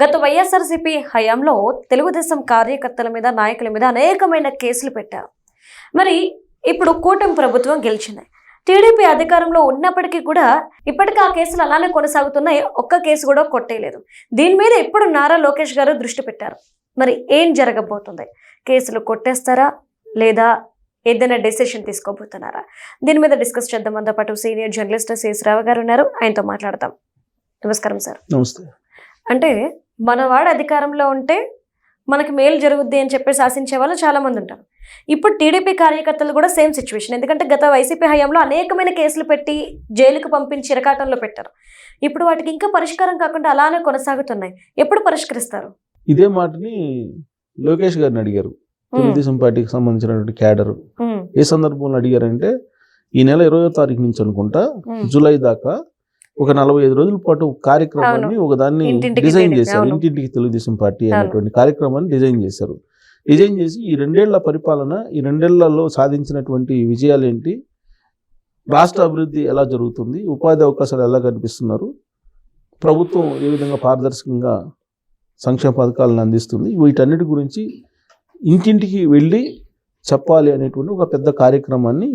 గత వైఎస్ఆర్సీపీ హయాంలో తెలుగుదేశం కార్యకర్తల మీద నాయకుల మీద అనేకమైన కేసులు పెట్టారు. మరి ఇప్పుడు కూటమి ప్రభుత్వం గెలిచింది. టీడీపీ అధికారంలో ఉన్నప్పటికీ కూడా ఇప్పటికీ ఆ కేసులు అలానే కొనసాగుతున్నాయి. ఒక్క కేసు కూడా కొట్టేయలేదు. దీని మీద ఇప్పుడు నారా లోకేష్ గారు దృష్టి పెట్టారు. మరి ఏం జరగబోతుంది? కేసులు కొట్టేస్తారా లేదా ఏదైనా డెసిషన్ తీసుకోబోతున్నారా? దీని మీద డిస్కస్ చేద్దాం. మనతో పాటు సీనియర్ జర్నలిస్ట్ సిఎస్ రావు గారు ఉన్నారు. ఆయనతో మాట్లాడదాం. నమస్కారం సార్. నమస్తే. అంటే మనవాడు అధికారంలో ఉంటే మనకి మేలు జరుగుద్ది అని చెప్పి శాసించే వాళ్ళు చాలా మంది ఉంటారు. ఇప్పుడు టీడీపీ కార్యకర్తలు కూడా సేమ్ సిచ్యువేషన్. ఎందుకంటే గత వైసీపీ హయాంలో అనేకమైన కేసులు పెట్టి జైలుకు పంపించి ఇరకాటంలో పెట్టారు. ఇప్పుడు వాటికి ఇంకా పరిష్కారం కాకుండా అలానే కొనసాగుతున్నాయి. ఎప్పుడు పరిష్కరిస్తారు? ఇదే మాటని లోకేష్ గారిని అడిగారు, తెలుగుదేశం పార్టీకి సంబంధించినటువంటి క్యాడర్. ఏ సందర్భంలో అడిగారంటే, ఈ నెల 20వ తారీఖు నుంచి అనుకుంటా జూలై దాకా ఒక 45 రోజుల పాటు కార్యక్రమాన్ని ఒకదాన్ని డిజైన్ చేశారు. ఇంటింటికి తెలుగుదేశం పార్టీ అనేటువంటి కార్యక్రమాన్ని డిజైన్ చేశారు. డిజైన్ చేసి ఈ 2 ఏళ్ల పరిపాలన, ఈ 2 ఏళ్లలో సాధించినటువంటి విజయాలు ఏంటి, రాష్ట్ర అభివృద్ధి ఎలా జరుగుతుంది, ఉపాధి అవకాశాలు ఎలా కనిపిస్తున్నారు, ప్రభుత్వం ఏ విధంగా పారదర్శకంగా సంక్షేమ పథకాలను అందిస్తుంది, వీటన్నిటి గురించి ఇంటింటికి వెళ్ళి చెప్పాలి అనేటువంటి ఒక పెద్ద కార్యక్రమాన్ని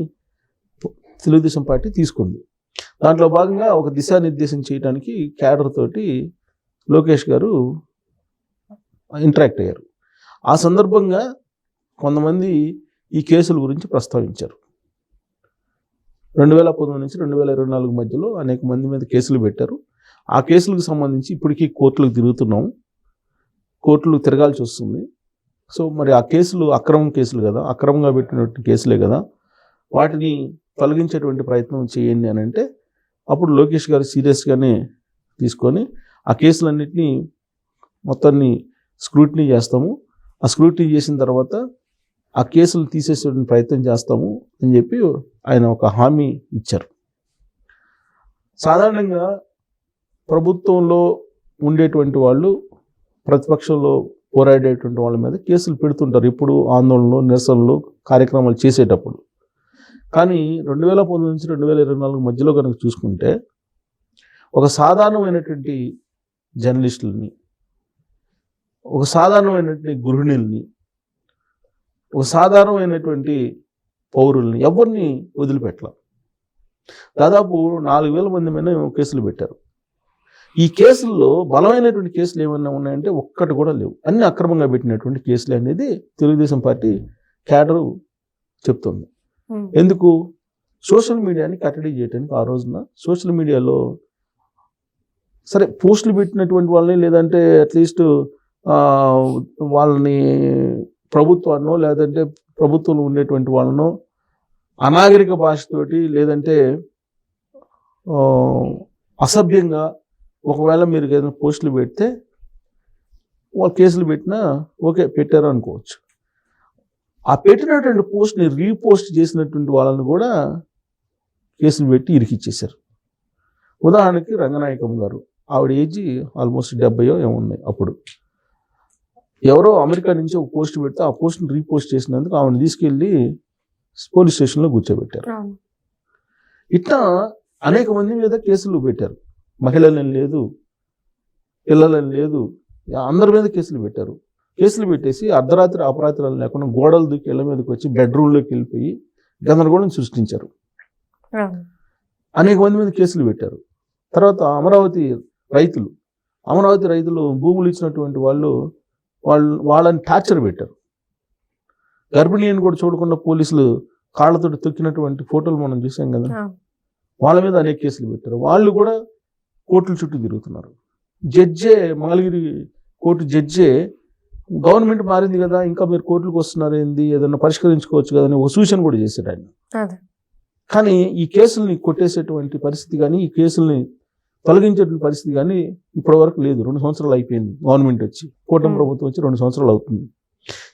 తెలుగుదేశం పార్టీ తీసుకుంది. దాంట్లో భాగంగా ఒక దిశానిర్దేశం చేయడానికి క్యాడర్ తోటి లోకేష్ గారు ఇంటరాక్ట్ అయ్యారు. ఆ సందర్భంగా కొంతమంది ఈ కేసుల గురించి ప్రస్తావించారు. 2019 నుంచి 2024 మధ్యలో అనేక మంది మీద కేసులు పెట్టారు. ఆ కేసులకు సంబంధించి ఇప్పటికీ కోర్టులకు తిరుగుతున్నాం, కోర్టులు తిరగాల్సి వస్తుంది. సో మరి ఆ కేసులు అక్రమం కేసులు కదా, అక్రమంగా పెట్టినటువంటి కేసులే కదా, వాటిని తొలగించేటువంటి ప్రయత్నం చేయండి అని అంటే, అప్పుడు లోకేష్ గారు సీరియస్గానే తీసుకొని ఆ కేసులన్నింటినీ మొత్తాన్ని స్క్రూటినీ చేస్తాము, ఆ స్క్రూటినీ చేసిన తర్వాత ఆ కేసులు తీసేసేటువంటి ప్రయత్నం చేస్తాము అని చెప్పి ఆయన ఒక హామీ ఇచ్చారు. సాధారణంగా ప్రభుత్వంలో ఉండేటువంటి వాళ్ళు ప్రతిపక్షంలో పోరాడేటువంటి వాళ్ళ మీద కేసులు పెడుతుంటారు, ఇప్పుడు ఆందోళనలు, నిరసనలు, కార్యక్రమాలు చేసేటప్పుడు. కానీ 2019 నుంచి 2024 మధ్యలో కనుక చూసుకుంటే ఒక సాధారణమైనటువంటి జర్నలిస్టులని, ఒక సాధారణమైనటువంటి గృహిణుల్ని, ఒక సాధారణమైనటువంటి పౌరుల్ని ఎవరిని వదిలిపెట్టల. దాదాపు 4,000 మంది మీద కేసులు పెట్టారు. ఈ కేసుల్లో బలమైనటువంటి కేసులు ఏమన్నా ఉన్నాయంటే ఒక్కటి కూడా లేవు. అన్ని అక్రమంగా పెట్టినటువంటి కేసులు అనేది తెలుగుదేశం పార్టీ క్యాడరు చెప్తుంది. ఎందుకు? సోషల్ మీడియాని కట్టడి చేయడానికి. ఆ రోజున సోషల్ మీడియాలో సరే పోస్టులు పెట్టినటువంటి వాళ్ళని, లేదంటే అట్లీస్ట్ వాళ్ళని ప్రభుత్వాన్నో లేదంటే ప్రభుత్వంలో ఉండేటువంటి వాళ్ళనో అనాగరిక భాషతోటి లేదంటే అసభ్యంగా ఒకవేళ మీరు ఏదైనా పోస్టులు పెడితే వాళ్ళు కేసులు పెట్టినా ఓకే పెట్టారు అనుకోవచ్చు. ఆ పెట్టినటువంటి పోస్ట్ని రీపోస్ట్ చేసినటువంటి వాళ్ళని కూడా కేసులు పెట్టి ఇరికిచ్చేశారు. ఉదాహరణకి రంగనాయకమ్మ గారు, ఆవిడ ఏజ్ ఆల్మోస్ట్ 70 ఏమున్నాయి. అప్పుడు ఎవరో అమెరికా నుంచి ఒక పోస్ట్ పెడితే ఆ పోస్ట్ని రీపోస్ట్ చేసినందుకు ఆవిడని తీసుకెళ్ళి పోలీస్ స్టేషన్లో కూర్చోబెట్టారు. ఇట్లా అనేక మంది మీద కేసులు పెట్టారు. మహిళలని లేదు, పిల్లలని లేదు, అందరి మీద కేసులు పెట్టారు. కేసులు పెట్టేసి అర్ధరాత్రి అపరాత్రాలు లేకుండా గోడలు దూకి ఇళ్ళ మీదకి వచ్చి బెడ్రూమ్లోకి వెళ్ళిపోయి గందరగోళం సృష్టించారు. అనేక మంది మీద కేసులు పెట్టారు. తర్వాత అమరావతి రైతులు భూములు ఇచ్చినటువంటి వాళ్ళని టార్చర్ పెట్టారు. గర్భిణీని కూడా చూడకుండా పోలీసులు కాళ్ళతో తొక్కినటువంటి ఫోటోలు మనం చూసాం కదా, వాళ్ళ మీద అనేక కేసులు పెట్టారు. వాళ్ళు కూడా కోర్టుల చుట్టూ తిరుగుతున్నారు. మంగళగిరి కోర్టు జడ్జే గవర్నమెంట్ మారింది కదా, ఇంకా మీరు కోర్టులకు వస్తున్నారు ఏంది, ఏదన్నా పరిష్కరించుకోవచ్చు కదా అని ఒక సూచన కూడా చేశాడు ఆయన. కానీ ఈ కేసుల్ని కొట్టేసేటువంటి పరిస్థితి కానీ, ఈ కేసుల్ని తొలగించేటువంటి పరిస్థితి కానీ ఇప్పటి వరకు లేదు. 2 సంవత్సరాలు అయిపోయింది గవర్నమెంట్ వచ్చి, కూటమి ప్రభుత్వం వచ్చి 2 సంవత్సరాలు అవుతుంది.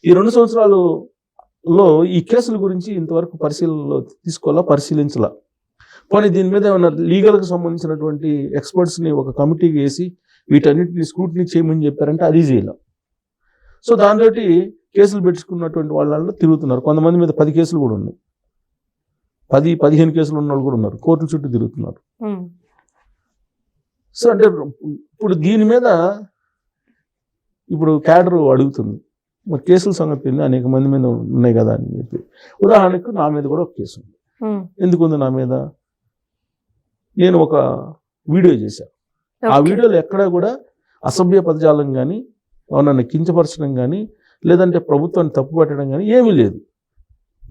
ఈ 2 సంవత్సరాలలో ఈ కేసుల గురించి ఇంతవరకు పరిశీలించాల. కానీ దీని మీద ఏమన్నా లీగల్కి సంబంధించినటువంటి ఎక్స్పర్ట్స్ని ఒక కమిటీకి వేసి వీటన్నిటిని స్క్రూటినీ చేయమని చెప్పారంటే అది చేయాలి. సో దాంతో కేసులు పెట్టుకున్నటువంటి వాళ్ళలో తిరుగుతున్నారు. కొంతమంది మీద 10 కేసులు కూడా ఉన్నాయి, 10-15 కేసులు ఉన్న వాళ్ళు కూడా ఉన్నారు, కోర్టుల చుట్టూ తిరుగుతున్నారు. సో అంటే ఇప్పుడు దీని మీద ఇప్పుడు క్యాడర్ అడుగుతుంది, మరి కేసుల సంగతి ఏంది, అనేక మంది మీద ఉన్నాయి కదా అని చెప్పి. ఉదాహరణకు నా మీద కూడా ఒక కేసు ఉంది. ఎందుకు ఉంది నా మీద? నేను ఒక వీడియో చేశాను. ఆ వీడియోలో ఎక్కడా కూడా అసభ్య పదజాలం కానీ, నన్ను కించపరచడం కానీ, లేదంటే ప్రభుత్వాన్ని తప్పు పట్టడం కానీ ఏమీ లేదు.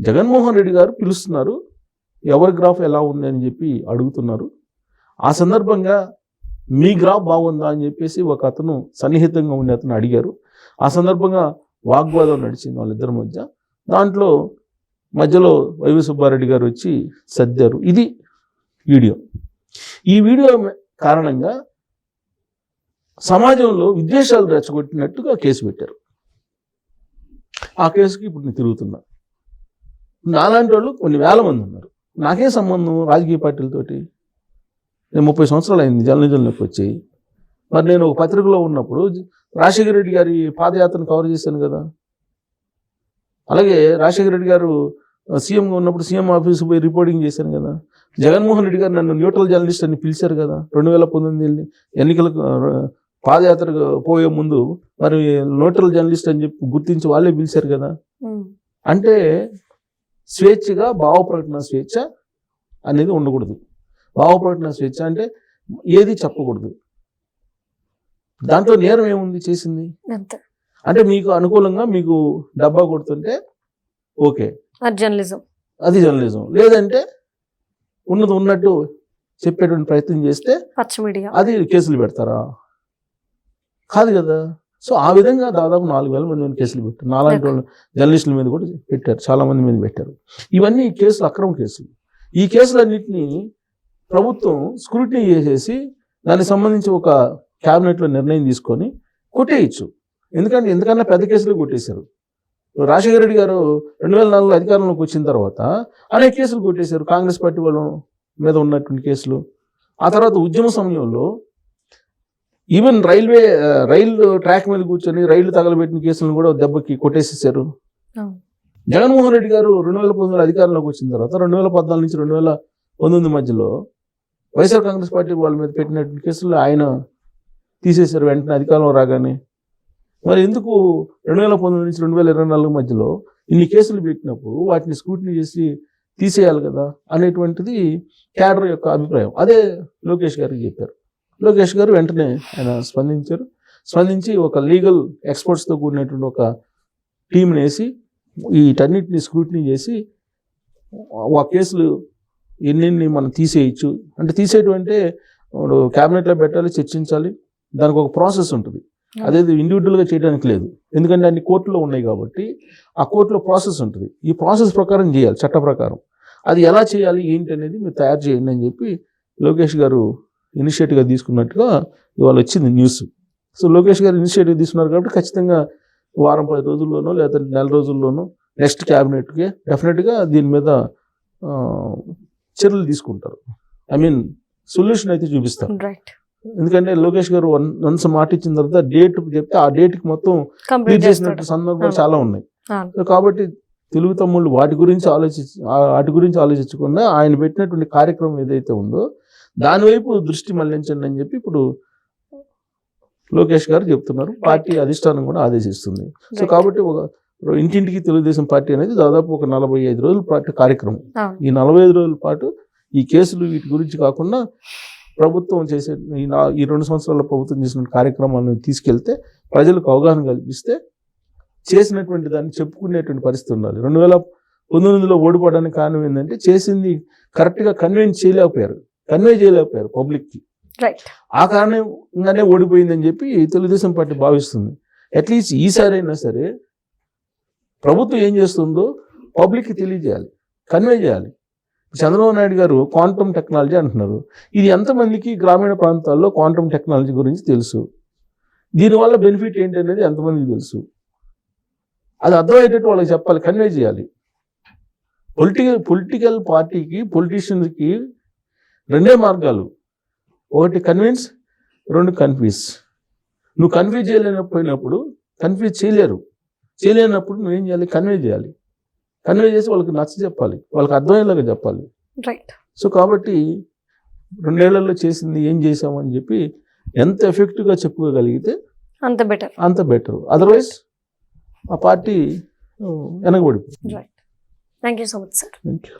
జగన్మోహన్ రెడ్డి గారు పిలుస్తున్నారు, ఎవరి గ్రాఫ్ ఎలా ఉంది అని చెప్పి అడుగుతున్నారు. ఆ సందర్భంగా మీ గ్రాఫ్ బాగుందా అని చెప్పేసి ఒక అతను సన్నిహితంగా ఉండే అతను అడిగారు. ఆ సందర్భంగా వాగ్వాదం నడిచింది వాళ్ళిద్దరి మధ్య. దాంట్లో మధ్యలో వైవి సుబ్బారెడ్డి గారు వచ్చి సర్దారు. ఇది వీడియో. ఈ వీడియో కారణంగా సమాజంలో విద్వేషాలు రెచ్చగొట్టినట్టుగా కేసు పెట్టారు. ఆ కేసుకి ఇప్పుడు నేను తిరుగుతున్నా. నాలాంటి వాళ్ళు కొన్ని వేల మంది ఉన్నారు. నాకే సంబంధం రాజకీయ పార్టీలతోటి? నేను 30 సంవత్సరాలు అయింది జర్నలిజంలోకి వచ్చి. మరి నేను ఒక పత్రికలో ఉన్నప్పుడు రాజశేఖర రెడ్డి గారి పాదయాత్రను కవర్ చేశాను కదా. అలాగే రాజశేఖర రెడ్డి గారు సీఎంగా ఉన్నప్పుడు సీఎం ఆఫీసు పోయి రిపోర్టింగ్ చేశాను కదా. జగన్మోహన్ రెడ్డి గారు నన్ను న్యూట్రల్ జర్నలిస్ట్ అని పిలిచారు కదా 2019 ఎన్నికలకు పాదయాత్రకు పోయే ముందు. మరి న్యూట్రల్ జర్నలిస్ట్ అని చెప్పి గుర్తించి వాళ్ళే పిలిచారు కదా. అంటే స్వేచ్ఛగా భావ ప్రకటన స్వేచ్ఛ అనేది ఉండకూడదు. భావ ప్రకటన స్వేచ్ఛ అంటే ఏది చెప్పకూడదు. దాంట్లో నేరం ఏముంది చేసింది? అంటే మీకు అనుకూలంగా మీకు డబ్బా కొడుతుంటే ఓకే, జర్నలిజం, అది జర్నలిజం. లేదంటే ఉన్నట్టు చెప్పేటువంటి ప్రయత్నం చేస్తే అది కేసులు పెడతారా? కాదు కదా. సో ఆ విధంగా దాదాపు 4,000 మంది మీద కేసులు పెట్టారు. నాలాంటి వాళ్ళు జర్నలిస్టుల మీద కూడా పెట్టారు, చాలా మంది మీద పెట్టారు. ఇవన్నీ కేసులు అక్రమ కేసులు. ఈ కేసులన్నింటినీ ప్రభుత్వం స్క్రూటినీ చేసేసి దానికి సంబంధించి ఒక క్యాబినెట్లో నిర్ణయం తీసుకొని కొట్టేయచ్చు. ఎందుకన్నా పెద్ద కేసులు కొట్టేశారు. రాజశేఖర రెడ్డి గారు 2004 అధికారంలోకి వచ్చిన తర్వాత అనేక కేసులు కొట్టేశారు, కాంగ్రెస్ పార్టీ వాళ్ళ మీద ఉన్నటువంటి కేసులు. ఆ తర్వాత ఉద్యమ సమయంలో ఈవెన్ రైలు ట్రాక్ మీద కూర్చొని రైళ్లు తగలబెట్టిన కేసులను కూడా దెబ్బకి కొట్టేసేసారు. జగన్మోహన్ రెడ్డి గారు 2019 అధికారంలోకి వచ్చిన తర్వాత 2014 నుంచి 2019 మధ్యలో వైఎస్ఆర్ కాంగ్రెస్ పార్టీ వాళ్ళ మీద పెట్టినటువంటి కేసులు ఆయన తీసేశారు వెంటనే అధికారంలో రాగానే. మరి ఎందుకు 2019 నుంచి 2024 మధ్యలో ఇన్ని కేసులు పెట్టినప్పుడు వాటిని స్క్రూటినీ చేసి తీసేయాలి కదా అనేటువంటిది క్యాడర్ యొక్క అభిప్రాయం. అదే లోకేష్ గారికి చెప్పారు. లోకేష్ గారు వెంటనే ఆయన స్పందించి ఒక లీగల్ ఎక్స్పర్ట్స్తో కూడినటువంటి ఒక టీంని వేసి వీటన్నిటిని స్క్రూటినీ చేసి ఆ కేసులు ఎన్ని మనం తీసేయచ్చు. అంటే తీసేయటం అంటే క్యాబినెట్లో పెట్టాలి, చర్చించాలి, దానికి ఒక ప్రాసెస్ ఉంటుంది. అదే ఇండివిజువల్గా చేయడానికి లేదు. ఎందుకంటే అన్ని కోర్టులో ఉన్నాయి కాబట్టి ఆ కోర్టులో ప్రాసెస్ ఉంటుంది. ఈ ప్రాసెస్ ప్రకారం చేయాలి, చట్ట ప్రకారం. అది ఎలా చేయాలి ఏంటి అనేది మీరు తయారు చేయండి అని చెప్పి లోకేష్ గారు ఇనిషియేటివ్గా తీసుకున్నట్టుగా ఇవాళ వచ్చింది న్యూస్. సో లోకేష్ గారు ఇనిషియేటివ్ తీసుకున్నారు కాబట్టి ఖచ్చితంగా వారం 10 రోజుల్లోనో లేదా నెల రోజుల్లోనో నెక్స్ట్ క్యాబినెట్కి డెఫినెట్గా దీని మీద చర్యలు తీసుకుంటారు. సొల్యూషన్ అయితే చూపిస్తారు. ఎందుకంటే లోకేష్ గారు వన్స్ మాట ఇచ్చిన తర్వాత డేట్ చెప్తే ఆ డేట్కి మొత్తం క్లియర్ చేసినట్టు సందర్భాలు చాలా ఉన్నాయి. కాబట్టి తెలుగు తమ్ముళ్ళు వాటి గురించి ఆలోచించకుండా ఆయన పెట్టినటువంటి కార్యక్రమం ఏదైతే ఉందో దానివైపు దృష్టి మళ్లించండి అని చెప్పి ఇప్పుడు లోకేష్ గారు చెప్తున్నారు. పార్టీ అధిష్టానం కూడా ఆదేశిస్తుంది. సో కాబట్టి ఇంటింటికి తెలుగుదేశం పార్టీ అనేది దాదాపు ఒక 45 రోజుల పాటు కార్యక్రమం. ఈ 45 రోజుల పాటు ఈ కేసులు వీటి గురించి కాకుండా ప్రభుత్వం చేసే ఈ 2 సంవత్సరాల ప్రభుత్వం చేసిన కార్యక్రమాలను తీసుకెళ్తే ప్రజలకు అవగాహన కల్పిస్తే చేసినటువంటి దాన్ని చెప్పుకునేటువంటి పరిస్థితి ఉండాలి. 2019లో ఓడిపోవడానికి కారణం ఏంటంటే చేసింది కరెక్ట్గా కన్వే చేయలేకపోయారు పబ్లిక్కి. ఆ కారణంగానే ఓడిపోయిందని చెప్పి తెలుగుదేశం పార్టీ భావిస్తుంది. అట్లీస్ట్ ఈసారి అయినా సరే ప్రభుత్వం ఏం చేస్తుందో పబ్లిక్కి తెలియజేయాలి, కన్వే చేయాలి. చంద్రబాబు నాయుడు గారు క్వాంటమ్ టెక్నాలజీ అంటున్నారు. ఇది ఎంతమందికి గ్రామీణ ప్రాంతాల్లో క్వాంటమ్ టెక్నాలజీ గురించి తెలుసు, దీనివల్ల బెనిఫిట్ ఏంటి అనేది ఎంతమందికి తెలుసు, అది అర్థమయ్యేటట్టు వాళ్ళకి చెప్పాలి, కన్వే చేయాలి. పొలిటికల్ పార్టీకి పొలిటీషియన్స్కి 2 మార్గాలు, ఒకటి కన్విన్స్, 2 కన్ఫ్యూజ్. నువ్వు కన్ఫ్యూజ్ చేయలేనప్పుడు కన్ఫ్యూజ్ చేయలేనప్పుడు నువ్వేం చేయాలి, కన్వే చేయాలి. కన్వే చేసి వాళ్ళకి నచ్చ చెప్పాలి, వాళ్ళకి అర్థమయ్యేలాగా చెప్పాలి. సో కాబట్టి 2 ఏళ్లలో చేసింది ఏం చేసామని చెప్పి ఎంత ఎఫెక్టివ్గా చెప్పుకోగలిగితే అంత బెటర్. అంత బెటర్. అదర్వైజ్ ఆ పార్టీ వెనకబడిపోతుంది. Right. Thank you so much sir. Thank you.